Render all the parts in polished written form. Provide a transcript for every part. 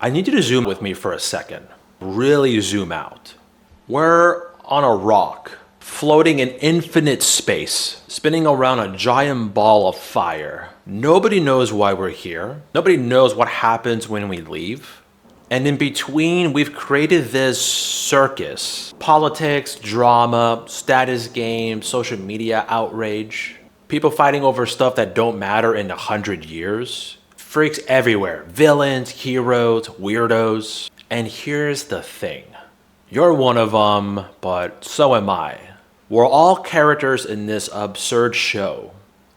I need you to zoom with me for a second. Really zoom out. We're on a rock, floating in infinite space, spinning around a giant ball of fire. Nobody knows why we're here. Nobody knows what happens when we leave. And in between, we've created this circus. Politics, drama, status games, social media outrage. People fighting over stuff that don't matter in 100 years. Freaks everywhere. Villains, heroes, weirdos. And here's the thing. You're one of them, but so am I. We're all characters in this absurd show.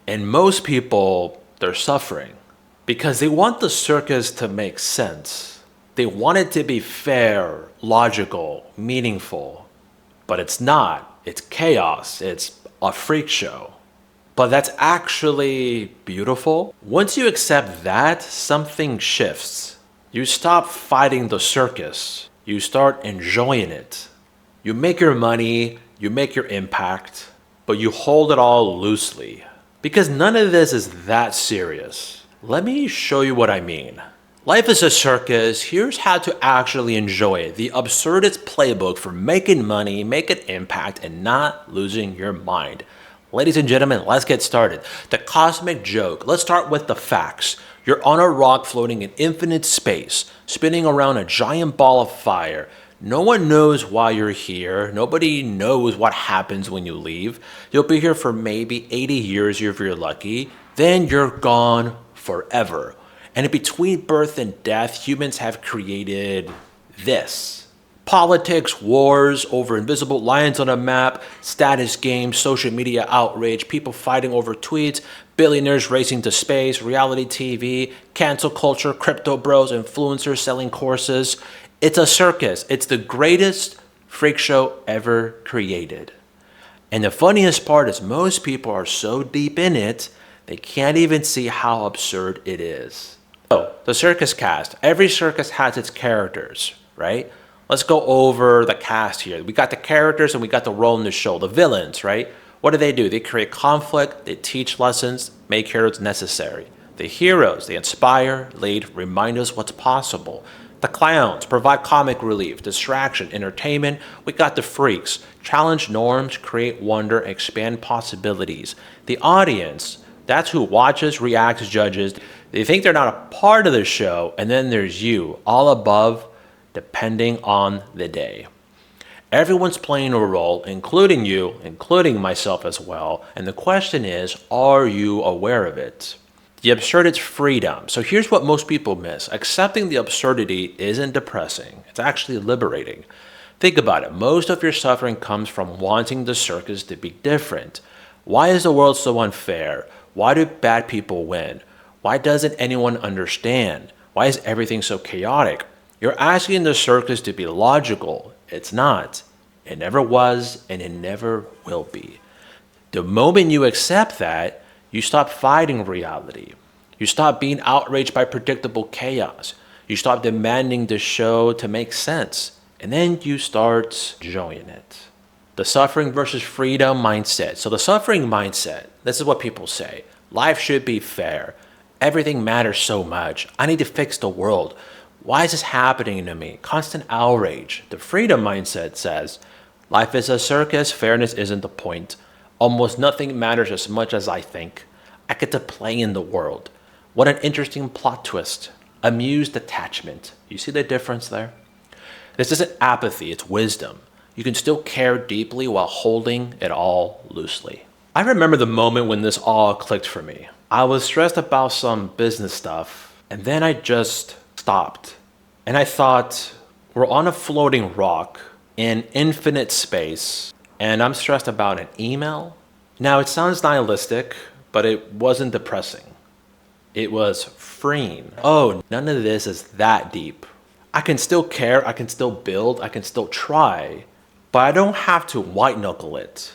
And most people, they're suffering. Because they want the circus to make sense. They want it to be fair, logical, meaningful. But it's not. It's chaos. It's a freak show. But that's actually beautiful. Once you accept that, something shifts. You stop fighting the circus. You start enjoying it. You make your money, you make your impact, but you hold it all loosely. Because none of this is that serious. Let me show you what I mean. Life is a circus. Here's how to actually enjoy it. The Absurdist playbook for making money, making impact, and not losing your mind. Ladies and gentlemen, let's get started. The cosmic joke. Let's start with the facts. You're on a rock floating in infinite space, spinning around a giant ball of fire. No one knows why you're here. Nobody knows what happens when you leave. You'll be here for maybe 80 years if you're lucky. Then you're gone forever. And in between birth and death, humans have created this. Politics, wars over invisible lines on a map, status games, social media outrage, people fighting over tweets, billionaires racing to space, reality TV, cancel culture, crypto bros, influencers selling courses. It's a circus. It's the greatest freak show ever created. And the funniest part is most people are so deep in it, they can't even see how absurd it is. So, the circus cast. Every circus has its characters, right? Let's go over the cast here. We got the characters and we got the role in the show, the villains, right? What do? They create conflict, they teach lessons, make heroes necessary. The heroes, they inspire, lead, remind us what's possible. The clowns provide comic relief, distraction, entertainment. We got the freaks, challenge norms, create wonder, expand possibilities. The audience, that's who watches, reacts, judges. They think they're not a part of the show, and then there's you, all above, depending on the day. Everyone's playing a role, including you, including myself as well. And the question is, are you aware of it? The absurdist freedom. So here's what most people miss. Accepting the absurdity isn't depressing. It's actually liberating. Think about it. Most of your suffering comes from wanting the circus to be different. Why is the world so unfair? Why do bad people win? Why doesn't anyone understand? Why is everything so chaotic? You're asking the circus to be logical. It's not. It never was, and it never will be. The moment you accept that, you stop fighting reality. You stop being outraged by predictable chaos. You stop demanding the show to make sense. And then you start enjoying it. The suffering versus freedom mindset. So the suffering mindset, this is what people say. Life should be fair. Everything matters so much. I need to fix the world. Why is this happening to me? Constant outrage. The freedom mindset says, life is a circus, fairness isn't the point. Almost nothing matters as much as I think. I get to play in the world. What an interesting plot twist. Amused attachment. You see the difference there? This isn't apathy, it's wisdom. You can still care deeply while holding it all loosely. I remember the moment when this all clicked for me. I was stressed about some business stuff, and then I just stopped. And I thought, we're on a floating rock in infinite space, and I'm stressed about an email. Now, it sounds nihilistic, but it wasn't depressing. It was freeing. Oh, none of this is that deep. I can still care, I can still build, I can still try, but I don't have to white knuckle it.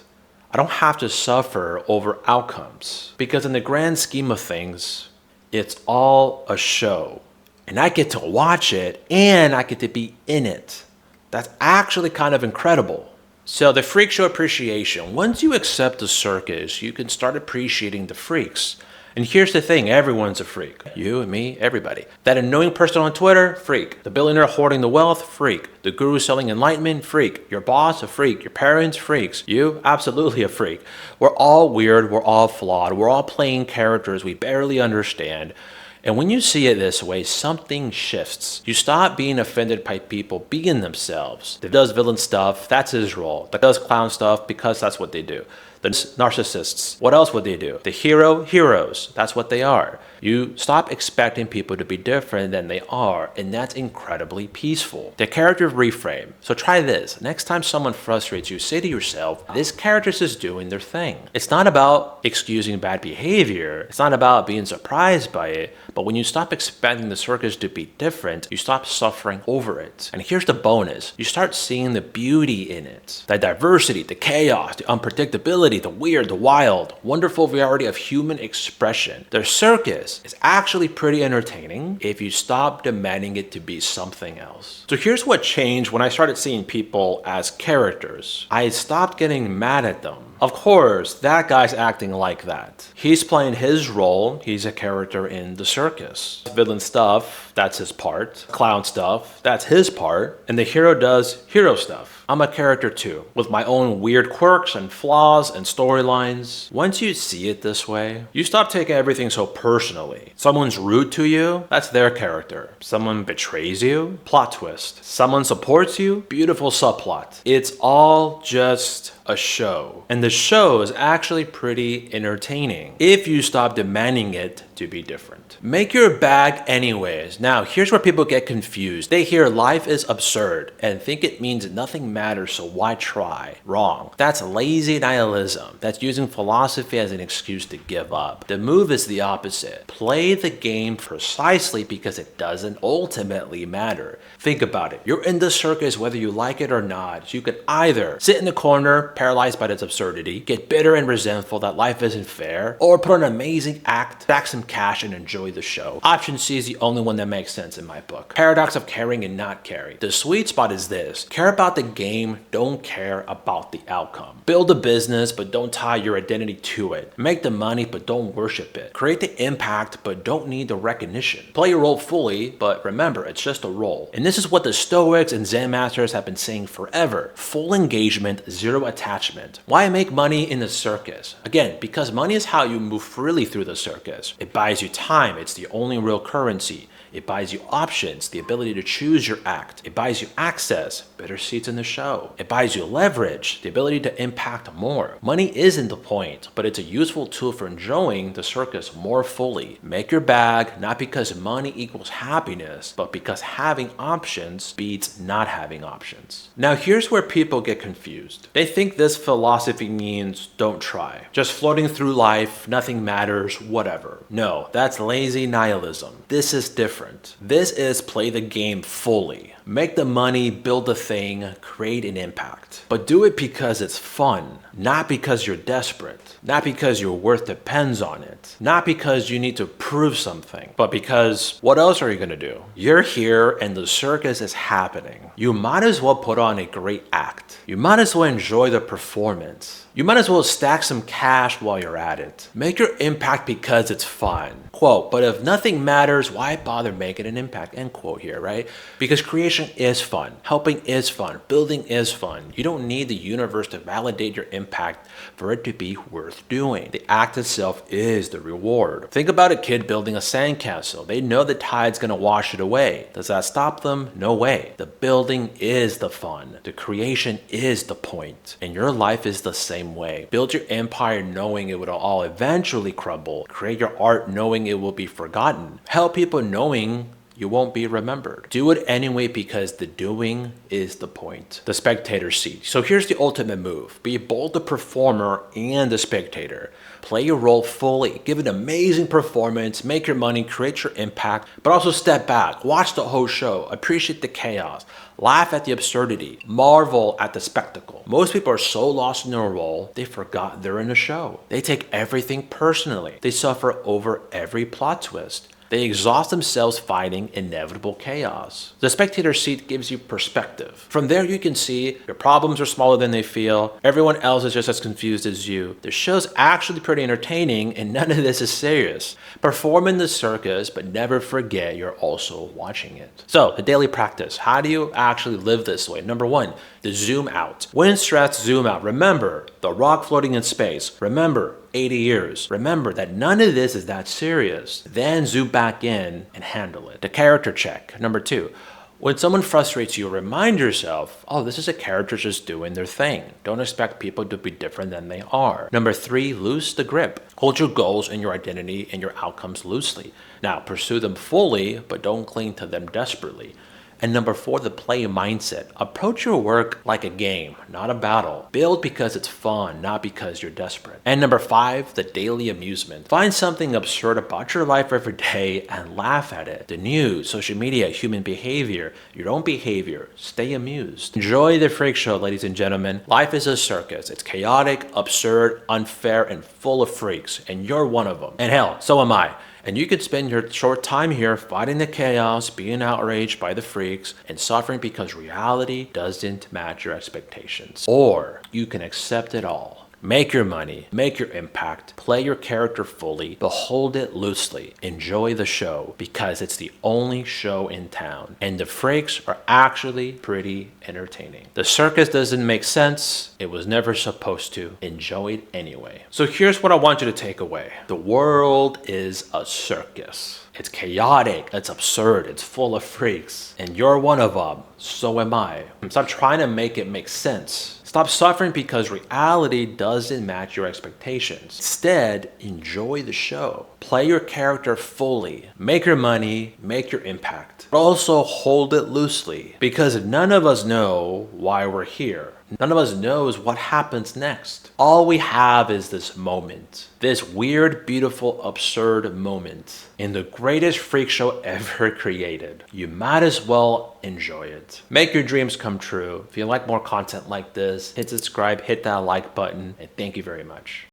I don't have to suffer over outcomes, because in the grand scheme of things, it's all a show. And I get to watch it, and I get to be in it. That's actually kind of incredible. So the freak show appreciation. Once you accept the circus, you can start appreciating the freaks. And here's the thing, everyone's a freak. You and me, everybody. That annoying person on Twitter, freak. The billionaire hoarding the wealth, freak. The guru selling enlightenment, freak. Your boss, a freak. Your parents, freaks. You, absolutely a freak. We're all weird, we're all flawed, we're all playing characters we barely understand. And when you see it this way, something shifts. You stop being offended by people being themselves. That does villain stuff, that's his role. That does clown stuff because that's what they do. The narcissists, what else would they do? The heroes, that's what they are. You stop expecting people to be different than they are, and that's incredibly peaceful. The character reframe. So try this. Next time someone frustrates you, say to yourself, this character is just doing their thing. It's not about excusing bad behavior. It's not about being surprised by it. But when you stop expecting the circus to be different, you stop suffering over it. And here's the bonus. You start seeing the beauty in it. The diversity, the chaos, the unpredictability, the weird, the wild, wonderful variety of human expression. The circus is actually pretty entertaining if you stop demanding it to be something else. So here's what changed when I started seeing people as characters. I stopped getting mad at them. Of course, that guy's acting like that. He's playing his role. He's a character in the circus. Villain stuff, that's his part. Clown stuff, that's his part. And the hero does hero stuff. I'm a character too, with my own weird quirks and flaws and storylines. Once you see it this way, you stop taking everything so personally. Someone's rude to you, that's their character. Someone betrays you, plot twist. Someone supports you, beautiful subplot. It's all just a show. And the show is actually pretty entertaining if you stop demanding it to be different. Make your bag anyways. Now, here's where people get confused. They hear life is absurd and think it means nothing matters, so why try? Wrong. That's lazy nihilism. That's using philosophy as an excuse to give up. The move is the opposite. Play the game precisely because it doesn't ultimately matter. Think about it. You're in the circus whether you like it or not. So you could either sit in the corner, paralyzed by its absurdity, get bitter and resentful that life isn't fair, or put on an amazing act, stack some cash, and enjoy the show. Option C is the only one that makes sense in my book. Paradox of caring and not caring. The sweet spot is this. Care about the game, don't care about the outcome. Build a business, but don't tie your identity to it. Make the money, but don't worship it. Create the impact, but don't need the recognition. Play your role fully, but remember, it's just a role. And this is what the Stoics and Zen masters have been saying forever. Full engagement, zero attachment. Why make money in the circus? Again, because money is how you move freely through the circus. It buys you time, it's the only real currency. It buys you options, the ability to choose your act. It buys you access, better seats in the show. It buys you leverage, the ability to impact more. Money isn't the point, but it's a useful tool for enjoying the circus more fully. Make your bag, not because money equals happiness, but because having options beats not having options. Now here's where people get confused. They think this philosophy means don't try. Just floating through life, nothing matters, whatever. No, that's lazy nihilism. This is different. This is play the game fully. Make the money, build the thing, create an impact. But do it because it's fun, not because you're desperate, not because your worth depends on it, not because you need to prove something, but because what else are you gonna do? You're here and the circus is happening. You might as well put on a great act. You might as well enjoy the performance. You might as well stack some cash while you're at it. Make your impact because it's fun. Quote, but if nothing matters, why bother making an impact? End quote here, right? Because creation is fun. Helping is fun. Building is fun. You don't need the universe to validate your impact for it to be worth doing. The act itself is the reward. Think about a kid building a sandcastle. They know the tide's gonna wash it away. Does that stop them? No way. The building is the fun. The creation is the point. And your life is the same way. Build your empire knowing it will all eventually crumble. Create your art knowing it will be forgotten. Help people knowing you won't be remembered. Do it anyway because the doing is the point. The spectator seat. So here's the ultimate move. Be both the performer and the spectator. Play your role fully. Give an amazing performance. Make your money. Create your impact. But also step back. Watch the whole show. Appreciate the chaos. Laugh at the absurdity. Marvel at the spectacle. Most people are so lost in their role, they forgot they're in a show. They take everything personally. They suffer over every plot twist. They exhaust themselves fighting inevitable chaos. The spectator seat gives you perspective. From there you can see your problems are smaller than they feel, everyone else is just as confused as you. The show's actually pretty entertaining and none of this is serious. Perform in the circus, but never forget you're also watching it. So, the daily practice. How do you actually live this way? Number one, the zoom out. When stressed, zoom out. Remember, the rock floating in space. Remember, 80 years. Remember that none of this is that serious. Then zoom back in and handle it. The character check. Number two, when someone frustrates you, remind yourself, oh, this is a character just doing their thing. Don't expect people to be different than they are. Number three, loose the grip. Hold your goals and your identity and your outcomes loosely. Now, pursue them fully, but don't cling to them desperately. And number four, the play mindset. Approach your work like a game, not a battle. Build because it's fun, not because you're desperate. And number five, the daily amusement. Find something absurd about your life every day and laugh at it. The news, social media, human behavior, your own behavior. Stay amused. Enjoy the freak show, ladies and gentlemen. Life is a circus. It's chaotic, absurd, unfair, and full of freaks. And you're one of them. And hell, so am I. And you could spend your short time here fighting the chaos, being outraged by the freaks, and suffering because reality doesn't match your expectations. Or you can accept it all. Make your money, make your impact, play your character fully, but hold it loosely. Enjoy the show because it's the only show in town. And the freaks are actually pretty entertaining. The circus doesn't make sense. It was never supposed to. Enjoy it anyway. So here's what I want you to take away. The world is a circus. It's chaotic, it's absurd, it's full of freaks. And you're one of them, so am I. Stop trying to make it make sense. Stop suffering because reality doesn't match your expectations. Instead, enjoy the show. Play your character fully. Make your money, make your impact. But also hold it loosely because none of us know why we're here. None of us knows what happens next. All we have is this moment. This weird, beautiful, absurd moment in the greatest freak show ever created. You might as well enjoy it. Make your dreams come true. If you like more content like this, hit subscribe, hit that like button, and thank you very much.